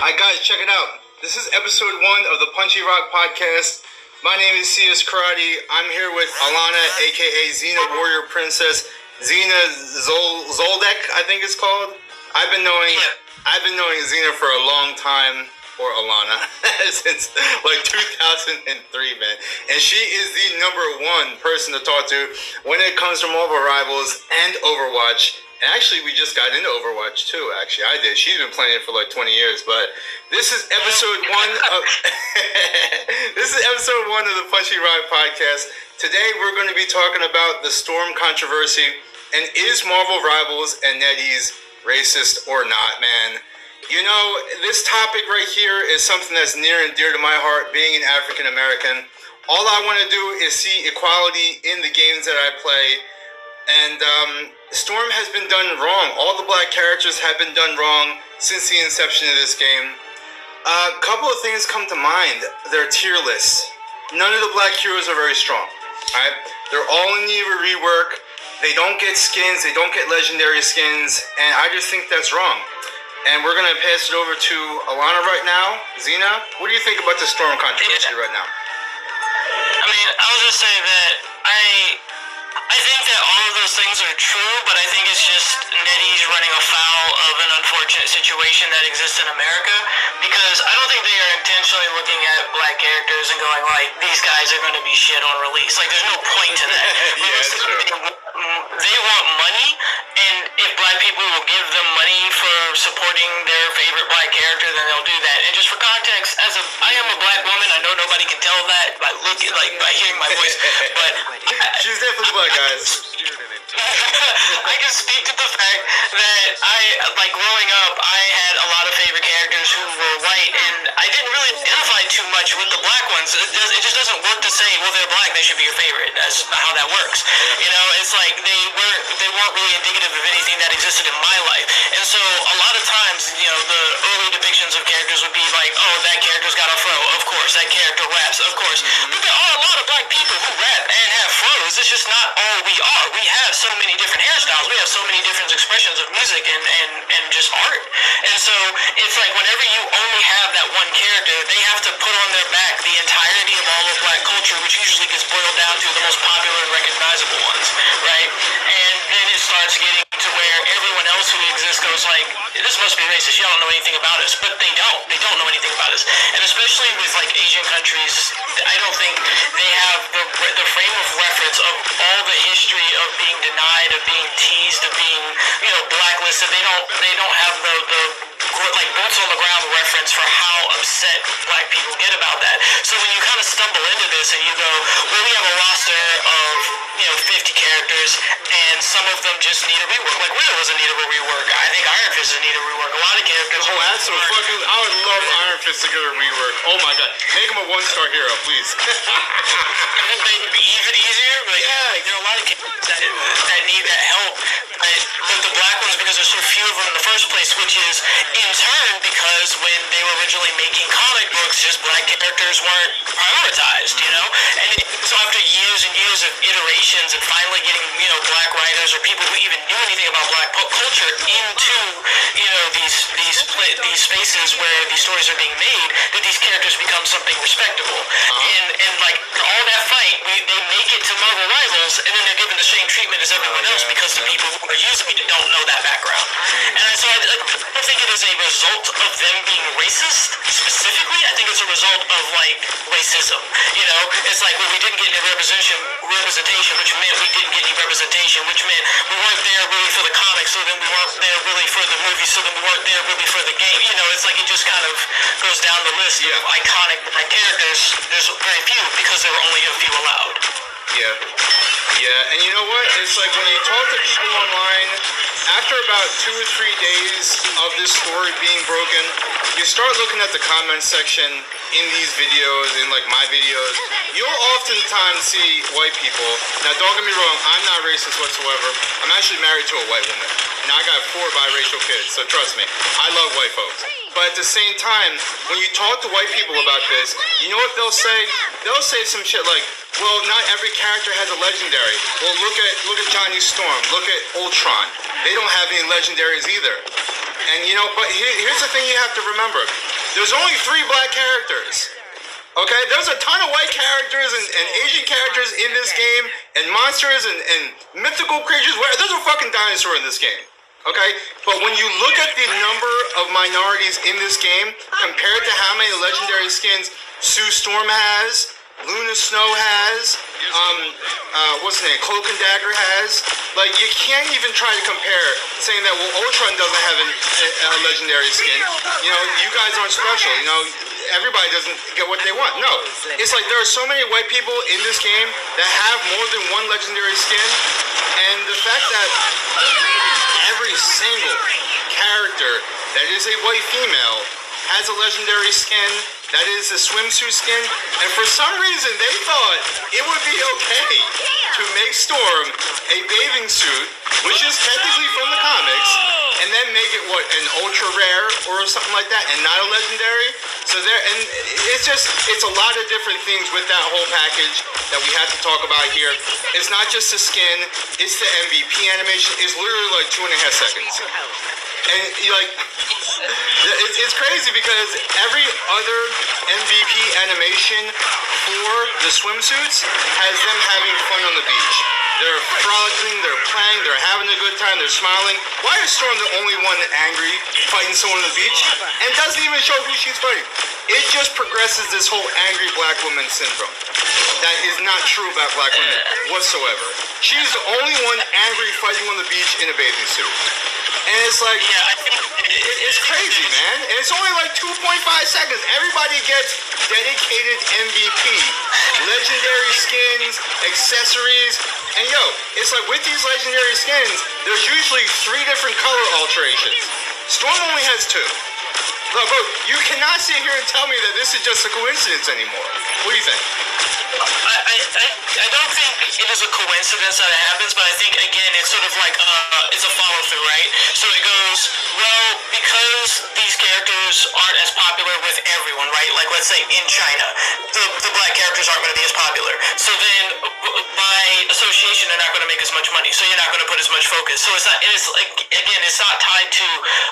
Hi guys, check it out. This is episode 1 of the Punchy Rock podcast. My name is CS Karate. I'm here with Alana, aka Xena Warrior Princess. Xena Zoldek, I think it's called. I've been knowing Xena for a long time, or Alana, since like 2003, man. And she is the #1 person to talk to when it comes to Marvel Rivals and Overwatch. And actually, we just got into Overwatch too. Actually, I did. She's been playing it for like 20 years. But this is episode 1 of episode 1 of the Punchy Rock podcast. Today, we're going to be talking about the Storm controversy and is Marvel Rivals and Netease racist or not, man? You know, this topic right here is something that's near and dear to my heart. Being an African American, all I want to do is see equality in the games that I play. And Storm has been done wrong. All the black characters have been done wrong since the inception of this game. A couple of things come to mind. They're tier lists. None of the black heroes are very strong. Right? They're all in need of a rework. They don't get skins. They don't get legendary skins. And I just think that's wrong. And we're going to pass it over to Alana right now. Xena, what do you think about the Storm controversy right now? I mean, I'll just say that I think that all of those things are true, but I think it's just Netease running afoul of an unfortunate situation that exists in America, because I don't think they are intentionally looking at black characters and going like, these guys are going to be shit on release. Like, there's no point to that. They want money, and if black people will give them money for supporting their favorite black character, then they'll do that. And just for context, I am a black woman. I know nobody can tell that by hearing my voice, but she's definitely black, guys. I can speak to the fact that growing up, I had a lot of favorite characters who were white, and I didn't really identify too much with the black ones. It just doesn't work to say, well, they're black, they should be your favorite. That's not how that works. You know, it's like they weren't really indicative of anything that existed in my life. And so a lot of times, you know, the early depictions of characters would be like, oh, that character's got a fro, of course. That character raps, of course. But there are a lot of black people who rap and have fros. It's just not all we are. We have so many different hairstyles. We have so many different expressions of music and just art. And so it's like whenever you only have that one character, they have to put on their back the entirety of all of black culture, which usually gets boiled down to the most popular and recognizable ones, right? And then it starts getting to where everyone else who exists goes like, this must be racist. Y'all don't know anything about us. But they don't. They don't know anything about us. And especially with like Asian countries, I don't think they have the frame of reference of all the history of being denied, of being teased, of being, you know, blacklisted. They don't have the like boots on the ground reference for how upset black people get about that. So when you kind of stumble into this and you go, well, we have a roster of, you know, 50 characters and some of them just need a rework. Like Widow doesn't need a rework. I think Iron Fist doesn't need a rework. A lot of characters. Oh, that's so fucking. I would love Iron Fist to get a rework. Oh my god, make him a 1-star hero, please. It would make it even easier. But yeah, like, there are a lot of characters that need that help. But the black ones, because there's so few of them in the first place, which is in turn because when they were originally making comic books, just black characters weren't prioritized, you know? And so after years and years of iterations and finally getting, you know, black writers or people who even knew anything about black culture into, you know, these spaces where these stories are being made, that these characters become something respectable. And like all that fight, they make it to Marvel Rivals, and then they're given the same treatment as everyone else because the people who are using it don't know that background. And so I don't think it is a result of them being racist specifically. I think it's a result of like racism. You know, it's like, well, we didn't get any representation, which meant we didn't get any representation, which meant we weren't there really for the comics, so then we weren't there really for the movies, so then we weren't there really for the game. You know, it's like it just kind of goes down the list of iconic black characters. There's very few because there were only a few allowed. Yeah, and you know what? It's like when you talk to people online, after about 2 or 3 days of this story being broken, you start looking at the comment section in these videos, in like my videos, you'll oftentimes see white people. Now, don't get me wrong, I'm not racist whatsoever. I'm actually married to a white woman. Now, I got 4 biracial kids, so trust me, I love white folks. But at the same time, when you talk to white people about this, you know what they'll say? They'll say some shit like, well, not every character has a legendary. Well, look at Johnny Storm. Look at Ultron. They don't have any legendaries either. And you know, but here's the thing you have to remember. there's only 3 black characters. Okay, there's a ton of white characters and Asian characters in this game, and monsters and mythical creatures. There's a fucking dinosaur in this game. Okay, but when you look at the number of minorities in this game compared to how many legendary skins Sue Storm has, Luna Snow has, what's the name, Cloak and Dagger has, like, you can't even try to compare, saying that, well, Ultron doesn't have a legendary skin. You know, you guys aren't special. You know, everybody doesn't get what they want. No, it's like there are so many white people in this game that have more than one legendary skin, and the fact that every single character that is a white female has a legendary skin that is a swimsuit skin, and for some reason they thought it would be okay to make Storm a bathing suit, which is technically from the comics, and then make it an ultra rare or something like that, and not a legendary. So it's a lot of different things with that whole package that we have to talk about here. It's not just the skin, it's the MVP animation. It's literally like 2.5 seconds. And it's crazy because every other MVP animation for the swimsuits has them having fun on the beach. They're frolicking, they're playing, they're having a good time, they're smiling. Why is Storm the only one angry, fighting someone on the beach, and doesn't even show who she's fighting? It just progresses this whole angry black woman syndrome. That is not true about black women whatsoever. She's the only one angry fighting on the beach in a bathing suit. And it's like, it's crazy, man. And it's only like 2.5 seconds. Everybody gets dedicated MVP, legendary skins, accessories. And it's like with these legendary skins, there's usually 3 different color alterations. Storm only has 2. Look, bro, you cannot sit here and tell me that this is just a coincidence anymore. What do you think? I don't think it is a coincidence that it happens, but I think, again, it's sort of like it's a follow-through, right? So it goes, well, because these characters aren't as popular with everyone, right? Like, let's say in China, the black characters aren't going to be as popular. So then, by association, they're not going to make as much money. So you're not going to put as much focus. So it's like, again, it's not tied to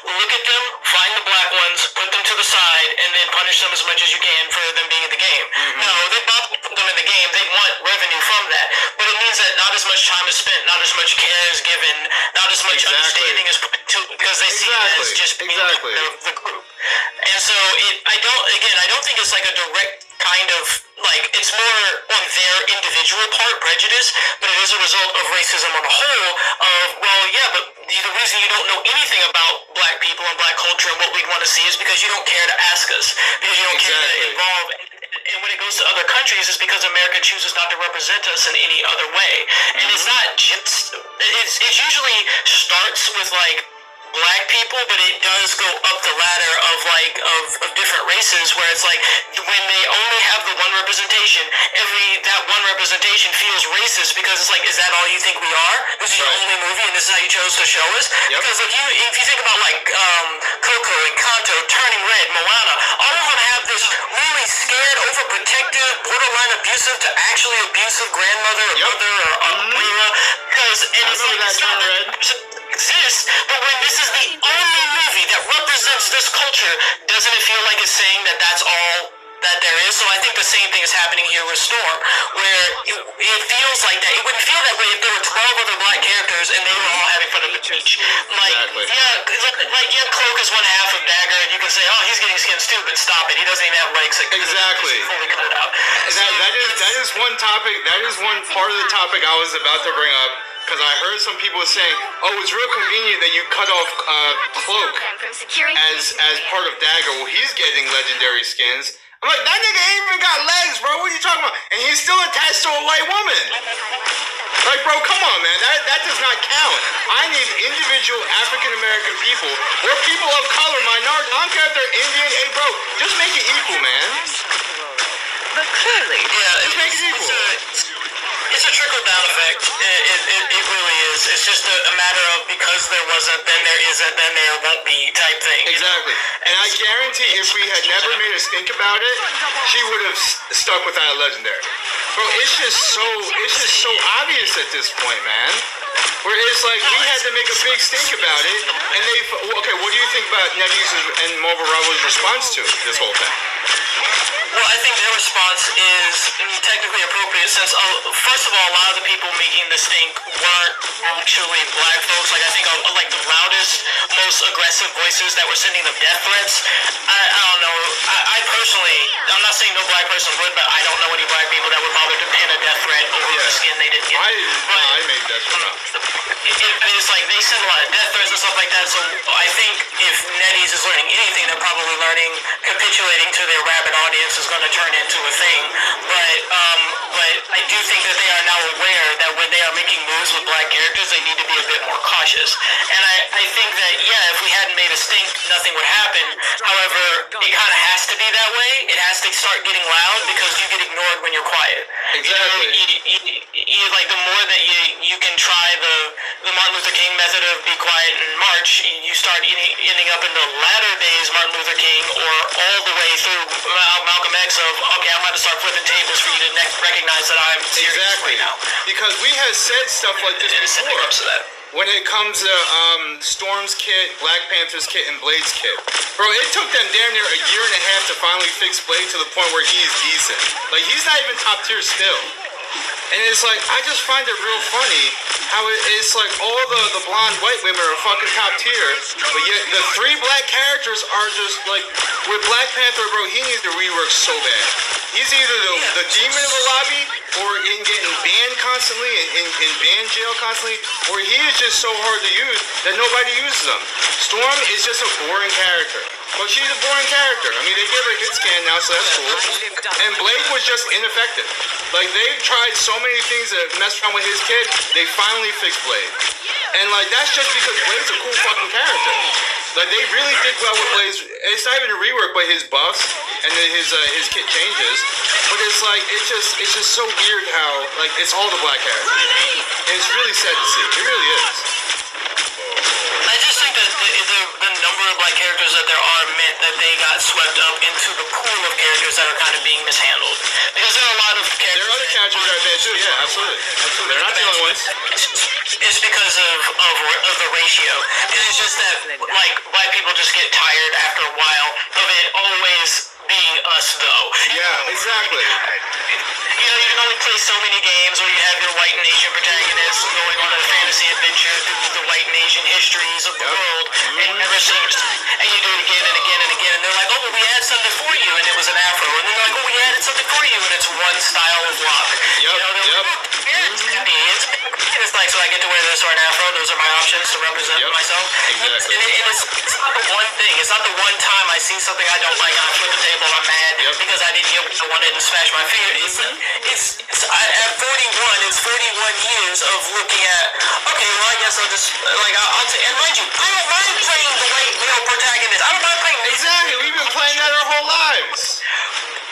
look at them, find the black ones, put them to the side, and then punish them as much as you can for them being in the game. Mm-hmm. No, they bought them in the game. They want revenue from that. But it means that not as much time is spent, not as much care is given, not as much understanding is put into it, because they see it as just being the group. And so I don't think it's like a direct kind of, like, it's more on their individual part, prejudice, but it is a result of racism on the whole of, well, yeah, but the reason you don't know anything about black people and black culture and what we'd want to see is because you don't care to ask us, because you don't care to involve. And when it goes to other countries, it's because America chooses not to represent us in any other way. And it's not just, it usually starts with, like, black people, but it does go up the ladder of different races, where it's like when they only have the one representation, that one representation feels racist, because it's like, is that all you think we are? This is your only movie and this is how you chose to show us? Yep. Because if you think about like Coco and Kanto, Turning Red, Moana, all of them have this really scared, overprotective, borderline abusive to actually abusive grandmother or mother or Rira, because it's not exists, but when this is the only movie that represents this culture, doesn't it feel like it's saying that that's all that there is? So I think the same thing is happening here with Storm, where it feels like that. It wouldn't feel that way if there were 12 other black characters and they were all having fun at the beach. Like, Cloak is one half of Dagger, and you can say, oh, he's getting skins too, but stop it. He doesn't even have legs. Exactly. Fully cut it out. That is one topic. That is one part of the topic I was about to bring up. Because I heard some people saying, oh, it's real convenient that you cut off Cloak as part of Dagger. Well, he's getting legendary skins. I'm like, that nigga ain't even got legs, bro. What are you talking about? And he's still attached to a white woman. Like, bro, come on, man. That does not count. I need individual African-American people or people of color, minority. I don't care if they're Indian. Hey, bro, just make it equal, man. But clearly, just make it equal. It's a trickle-down effect. It really is. It's just a matter of because there wasn't, then there isn't, then there won't be type thing. Exactly. And I guarantee if we had never made us think about it, she would have stuck without a legendary. Bro, it's just so obvious at this point, man. Where it's like we had to make a big stink about it, and they. Okay, what do you think about Netease and Marvel Rivals' response to this whole thing? Well, I think their response is technically appropriate since, first of all, a lot of the people making the stink weren't actually black folks. Like, I think like the loudest, most aggressive voices that were sending them death threats. I don't know. I personally, I'm not saying no black person would, but I don't know any black people that would bother to pin a death threat over the skin they didn't get. I made that threat up. It's like they send a lot of death threats and stuff like that. So I think if Netease is learning anything, they're probably learning capitulating to their rabid audience is going to turn into a thing. But I do think that they are now aware that when they are making moves with black characters, they need to be a bit more cautious. And I think that, yeah, if we hadn't made a stink, nothing would happen. However, it kind of has to be that way. It has to start getting loud because you get ignored when you're quiet. Exactly. You like the more that you can try the Martin Luther King method of be quiet and march, you start ending up in the latter days Martin Luther King or all the way through Malcolm X of, okay, I'm about to start flipping tables for you to recognize that I'm serious right now. Because we have said stuff like this before. When it comes to Storm's kit, Black Panther's kit, and Blade's kit. Bro, it took them damn near a year and a half to finally fix Blade to the point where he's decent. Like, he's not even top tier still. And it's like, I just find it real funny how it's like all the blonde white women are fucking top tier, but yet the three black characters are just like, with Black Panther, bro, he needs to rework so bad. He's either the demon of the lobby, or in getting banned constantly, in ban jail constantly, or he is just so hard to use that nobody uses him. Storm is just a boring character. But she's a boring character. I mean, they gave her a hit scan now, so that's cool. And Blade was just ineffective. Like, they've tried so many things to mess around with his kid, they finally fixed Blade. And, like, that's just because Blade's a cool fucking character. Like, they really did well with Blade's. It's not even a rework, but his buffs and his kit changes. But it's like, it's just so weird how, like, it's all the black characters. And it's really sad to see. It really is. I just think that the number of black characters that there are meant that they got swept up into the pool of characters that are kind of being mishandled. Because there are a lot of characters. There are other characters that are there too, yeah, absolutely. They're not the only ones. It's because of the ratio. And it's just that, like, black people just get tired after a while of it always being us, though. Yeah, exactly. You know, you can only play so many games where you have your white and Asian protagonists going on a fantasy adventure through the white and Asian histories of the world, and never seems. And you do it again and again and again, and they're like, oh, well, we had something for you, and it was an afro. And then they're like, oh, we added something for you, and it's one style of rock. Yep, you know, yep. It's like, so I get to wear this or an afro. Those are my options to represent myself. Exactly. And it's not the one thing. It's not the one time I see something I don't like, I flip the table, I'm mad because I didn't get what I wanted and smash my finger. At 41, it's 41 years of looking at, okay, well, I guess I'll just, like, I'll take, and mind you, I don't mind playing the white male protagonist. I don't mind playing this. Exactly, we've been playing that our whole lives.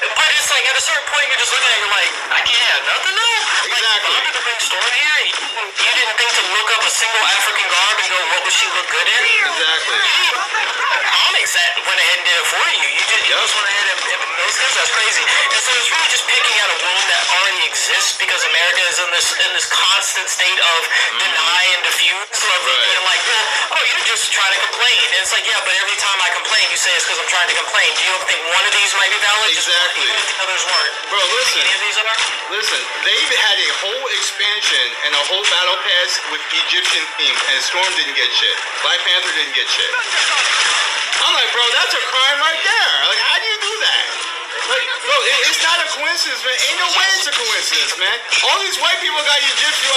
But it's like, at a certain point, you're just looking at it, you're like, I can't have nothing now. Exactly. Like, to bring Storm here, you didn't think to look up a single African garb and go, what would she look good in? Exactly. Comics that went ahead and did it for you. You just went ahead and those things. That's crazy. And so it's really just picking out a wound that already exists because America is in this constant state of deny and diffuse. So being like, well, oh, you're just trying to complain. And it's like, yeah, but every time I complain, you say it's because I'm trying to complain. Do you don't think one of these might be valid? Exactly. Even if the others weren't. Bro, listen. Any of these are? Listen, they've had a whole expansion and a whole battle pass with Egyptian theme, and Storm didn't get shit. Black Panther didn't get shit. I'm like, bro, that's a crime right there. Like, how do you do that? Like, bro, it's not a coincidence, man. Ain't no way it's a coincidence, man. All these white people got Egyptian,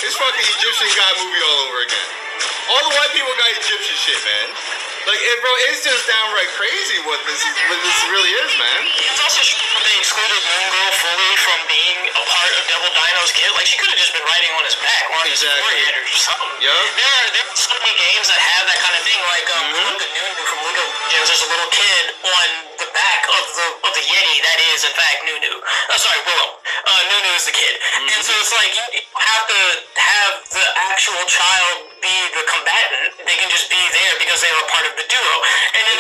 it's fucking Egyptian God movie all over again. All the white people got Egyptian shit, man. Like, bro, it's just downright crazy what this really is, man. It's also true they excluded Moon Girl fully from being a part of Devil Dino's kit. Like, she could have just been riding on his back or on his forehead or something. Yep. There are so many games that have that kind of thing. Like, the Nunu from League of Legends, there's a little kid on the back of the Yeti that is, in fact, Nunu. Oh, sorry, Willow. Nunu is the kid. And so it's like, you have to have the actual child be the combatant. They can just be there because they are a part of the duo. And then,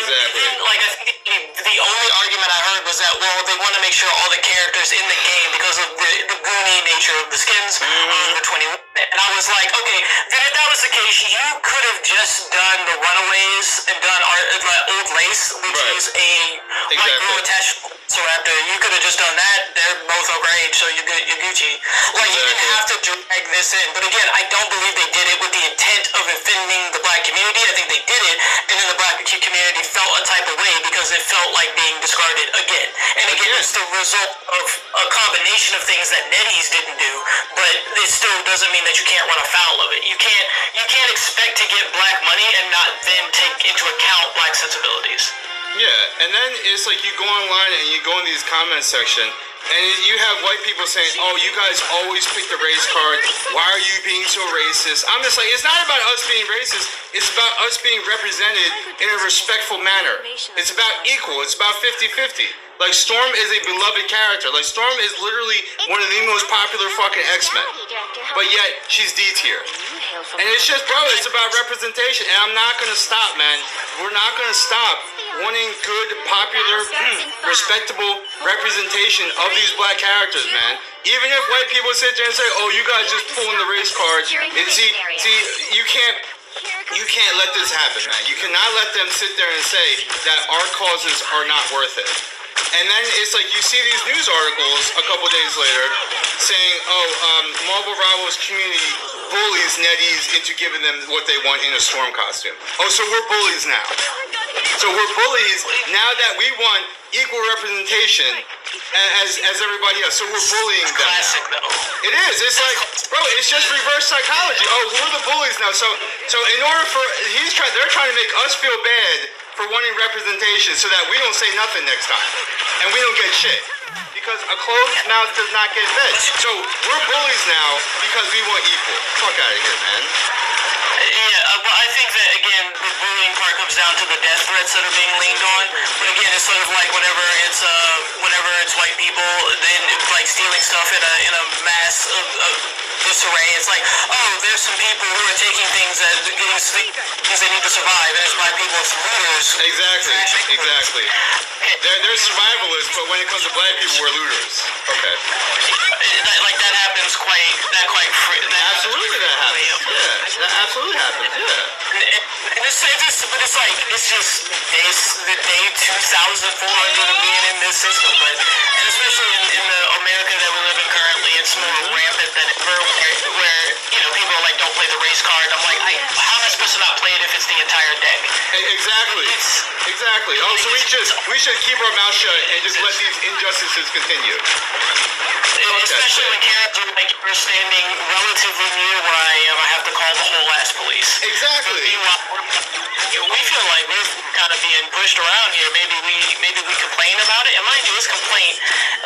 like, I think the only argument I heard was that, well, they want to make sure all the characters in the game, because of the Goonie nature of the skins, the 21, And I was like, okay, then if that was the case, you could have just done the Runaways and done Old Lace, which Right. is a white girl attached to Raptor. You could have just done that. They're both overage, so you're good. You're Gucci. Like you didn't have to drag this in. But again, I don't believe they did it with the intent of offending the black community. I think they did it, and then the black community felt a type of way because it felt like being discarded again. And again, it's the result of a combination of things that Netease didn't do, but it still doesn't mean that you can't run afoul of it. You can't expect to get black money and not then take into account black sensibilities. Yeah, and then it's like you go online and you go in these comment section, and you have white people saying, "Oh, you guys always pick the race card. Why are you being so racist?" I'm just like, it's not about us being racist. It's about us being represented in a respectful manner. It's about equal. It's about 50-50. Like, Storm is a beloved character. Like, Storm is literally one of the most popular fucking X-Men. But yet, she's D tier. And it's just, bro, it's about representation. And I'm not going to stop, man. We're not going to stop wanting good, popular, respectable representation of these black characters, man. Even if white people sit there and say, "Oh, you guys just pulling the race card." And see, you can't let this happen, man. You cannot let them sit there and say that our causes are not worth it. And then it's like you see these news articles a couple days later saying, Marvel Rivals community bullies Netease into giving them what they want in a Storm costume. Oh, so we're bullies now. So we're bullies now that we want equal representation as everybody else. So we're bullying them now. It is. It's like, bro, it's just reverse psychology. Oh, we're the bullies now. So in order for they're trying to make us feel bad for wanting representation so that we don't say nothing next time and we don't get shit. Because a closed mouth does not get fed. So we're bullies now because we want equal. Fuck out of here, man. Yeah, but I think that, again, the bullying part comes down to the death threats that are being leaned on. But again, it's sort of like whenever it's white people, then it's like stealing stuff in a mass of disarray. It's like, oh, there's some people who are taking things that because they need to survive, and it's black people, it's looters. Exactly. They're survivalists, but when it comes to black people, we're looters. Okay. That happens quite Absolutely, that happens. Yeah, that absolutely happens. Yeah. And it's just the day 2,400 of being in this system, and especially in the America that we live in currently, it's more rampant than ever. Where people are like, don't play the race card. I'm like, how am I supposed to not play it if it's the entire deck? Exactly. Oh, so we should keep our mouth shut and just let these injustices continue. Especially when characters like you're standing relatively near where I am, I have to call the whole ass police. Exactly. We feel like we're kind of being pushed around here. Maybe we complain about it. And mind you, this complaint,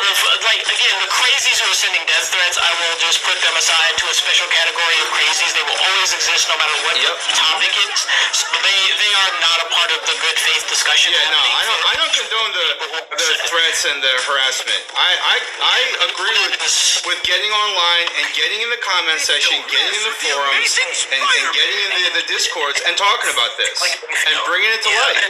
again, the crazies who are sending death threats, I will just put them aside to a special category of crazies. They will always exist no matter what the topic is. So they are not a part of the good faith discussion. Yeah, no, I don't condone the threats and the harassment. I agree with getting online and getting in the comment section, getting in the forums, and getting in the discords and talking about this and bringing it to light.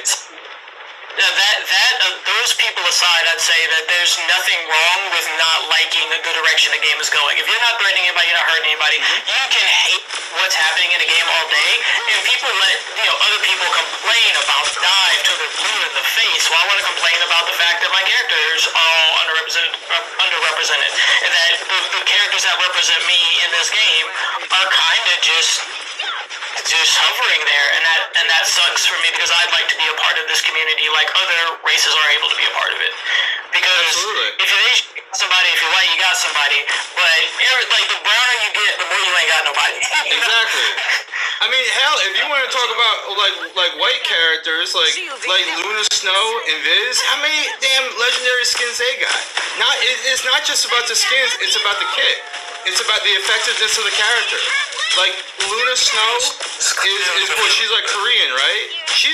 Those people aside, I'd say that there's nothing wrong with not liking the direction the game is going. If you're not threatening anybody, you're not hurting anybody, you can hate what's happening in a game all day, and people let other people complain about dive till they're blue in the face. Well, I want to complain about the fact that my characters are all underrepresented, and that the characters that represent me in this game are kind of just hovering there, and that sucks for me because I'd like to be a part of this community like other races are able to be a part of it. Because if you're Asian, you got somebody. If you're white, you got somebody. But the browner you get, the more you ain't got nobody. Exactly. I mean, hell, if you want to talk about like white characters like Luna Snow and Viz, how many damn legendary skins they got? It's not just about the skins; it's about the kit. It's about the effectiveness of the character. Like, Luna Snow is what, she's like Korean, right? She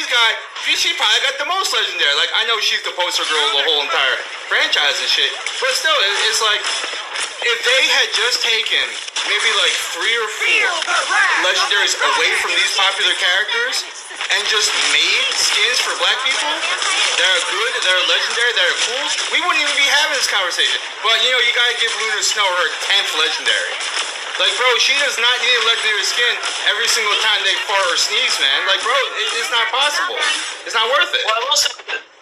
probably got the most legendary. Like, I know she's the poster girl of the whole entire franchise and shit, but still, it's like, if they had just taken maybe like 3 or 4 legendaries away from these popular characters and just made skins for black people that are good, that are legendary, that are cool, we wouldn't even be having this conversation. But, you gotta give Luna Snow her 10th legendary. Like, bro, she does not need a legendary skin every single time they fart or sneeze, man. Like, bro, it's not possible. It's not worth it. Well, I will say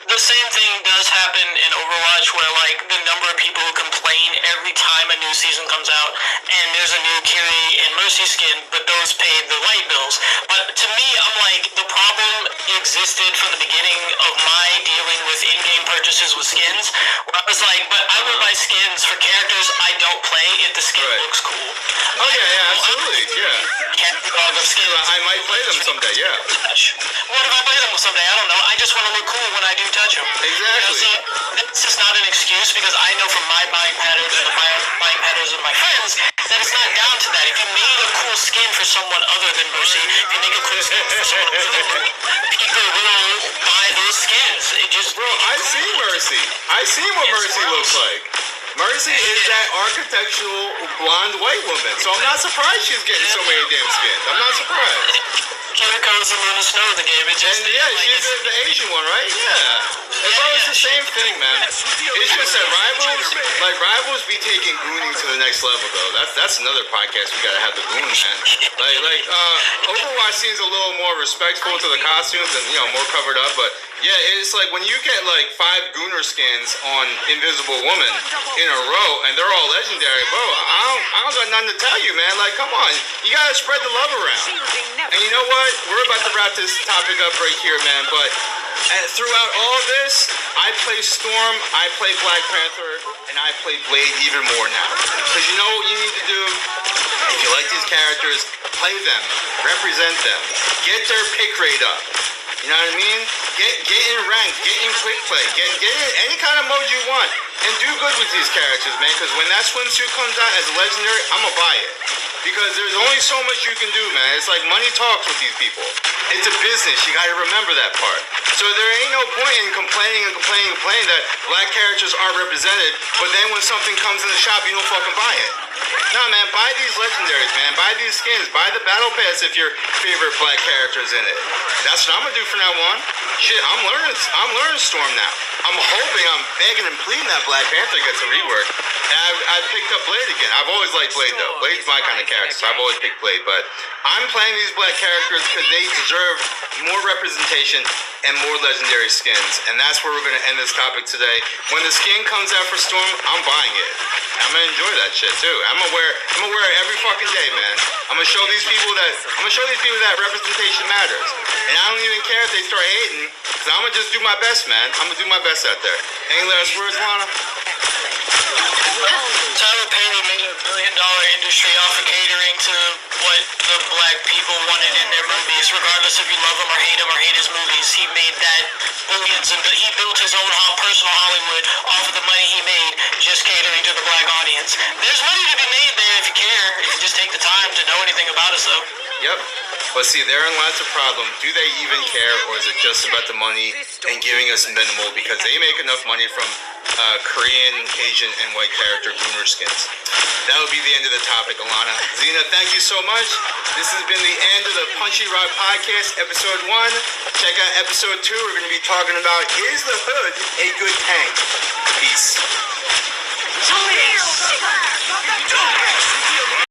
the same thing does happen in Overwatch, where like the number of people who complain every time a new season comes out, and there's a new Kiri and Mercy skin, but those pay the light bills. But to me, I'm like, the problem existed from the beginning of my dealing with in-game purchases with skins, where I was like, but I will buy skins for characters I don't play if the skin Right. looks cool. Oh, yeah, absolutely, yeah. Catalog of skins. I might play them someday, yeah. What if I play them someday? I don't know. I just want to look cool when I do touch them. Exactly. You know, that's just not an excuse, because I know from my buying patterns and the buying patterns of my friends that it's not down to that. If you made a cool skin for someone other than Mercy, if you make a cool skin for someone other than Mercy, people will buy those skins. It just... Bro, I see Mercy. I see what Mercy looks like. Mercy is that architectural blonde white woman, so I'm not surprised she's getting so many damn skins. I'm not surprised. Here comes the Luna Snow of the game. It just, And yeah, like, she's the Asian one, right? Yeah. As long as it's the same thing, man. It's just that rivals be taking gooning to the next level, though. That's another podcast we gotta have the goon, man. Overwatch seems a little more respectful to the costumes and more covered up, but yeah, it's like when you get like 5 Gooner skins on Invisible Woman in a row and they're all legendary, bro. I don't got nothing to tell you, man. Like, come on, you gotta spread the love around. And you know what? We're about to wrap this topic up right here, man. But throughout all this, I play Storm, I play Black Panther, and I play Blade even more now. Because you know what you need to do? If you like these characters, play them, represent them, get their pick rate up. You know what I mean? Get in rank, get in quick play, get in any kind of mode you want, and do good with these characters, man. Because when that swimsuit comes out as a legendary, I'ma buy it. Because there's only so much you can do, man. It's like money talks with these people. It's a business. You gotta remember that part. So there ain't no point in complaining that black characters aren't represented, but then when something comes in the shop, you don't fucking buy it. Nah, man, buy these legendaries, man. Buy these skins. Buy the battle pass if your favorite black character's in it. That's what I'm gonna do from now on. Shit, I'm learning Storm now. I'm begging and pleading that Black Panther gets a rework. And I picked up Blade again. I've always liked Blade, though. Blade's my kind of character, so I've always picked Blade. But I'm playing these black characters because they deserve more representation and more legendary skins. And that's where we're going to end this topic today. When the skin comes out for Storm, I'm buying it. I'm going to enjoy that shit, too. I'm gonna wear it every fucking day, man. I'm going to show these people that representation matters. And I don't even care if they start hating, because I'm going to just do my best, man. I'm going to do my best out there. Any last words, Lana? Tyler Perry made $1 billion industry off of catering to what the black people wanted in their movies, regardless if you love him or hate his movies. He made that billions, and he built his own personal Hollywood off of the money he made just catering to the black audience. There's money to be made there if you care, if you just take the time to know anything about us, though. Yep. But see, therein lies the problem. Do they even care, or is it just about the money and giving us minimal because they make enough money from Korean, Asian, and white character Gooner skins? That would be the end of the topic, Alana. Zena, thank you so much. This has been the end of the Punchy Rock Podcast, Episode 1. Check out Episode 2. We're going to be talking about, is the hood a good tank? Peace.